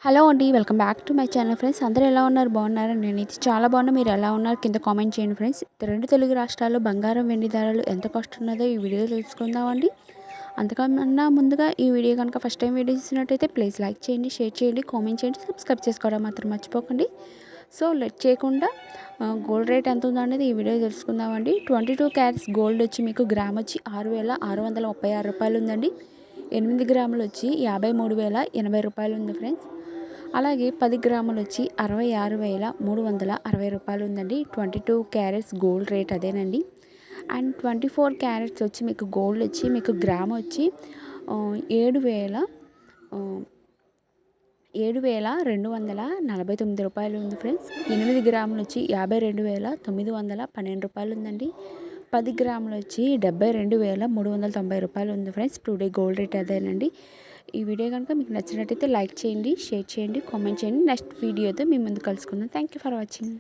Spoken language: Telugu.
హలో అండి. Welcome back to my channel friends. అందరూ ఎలా ఉన్నారు? బాగున్నారా? నేనైతే చాలా బాగున్నా. మీరు ఎలా ఉన్నారు? కింద కామెంట్ చేయండి ఫ్రెండ్స్. 2 తెలుగు రాష్ట్రాల్లో బంగారం, వెండి ధరలు ఎంత కాస్ట్ ఉన్నదో ఈ వీడియోలో తెలుసుకుందామండి. అంతకన్నా ముందుగా ఈ వీడియో కనుక ఫస్ట్ టైం వీడియో చూసినట్టయితే ప్లీజ్ లైక్ చేయండి, షేర్ చేయండి, కామెంట్ చేయండి, సబ్స్క్రైబ్ చేసుకోవడం మాత్రం మర్చిపోకండి. సో లెట్ చేయకుండా గోల్డ్ రేట్ ఎంత ఉందో అనేది ఈ వీడియో తెలుసుకుందామండి. 22 క్యారెట్స్ గోల్డ్ వచ్చి మీకు గ్రామ్ వచ్చి 6,636 రూపాయలు ఉందండి. 8 గ్రాములు వచ్చి 53,080 రూపాయలు ఉంది ఫ్రెండ్స్. అలాగే 10 గ్రాములు వచ్చి 66,360 రూపాయలు ఉందండి. 22 క్యారెట్స్ గోల్డ్ రేట్ అదేనండి. అండ్ 24 క్యారెట్స్ వచ్చి మీకు గోల్డ్ వచ్చి మీకు గ్రామ్ వచ్చి 7,000 7,249 రూపాయలు ఉంది ఫ్రెండ్స్. 8 గ్రాములు వచ్చి 52,912 రూపాయలు ఉందండి. 10 గ్రాములు వచ్చి 72,390 రూపాయలు ఉంది ఫ్రెండ్స్. టుడే గోల్డ్ రేట్ అదేనండి. ఈ వీడియో కనుక మీకు నచ్చినట్టయితే లైక్ చేయండి, షేర్ చేయండి, కామెంట్ చేయండి. నెక్స్ట్ వీడియోతో మీ ముందు కలుసుకుందాం. Thank you for watching.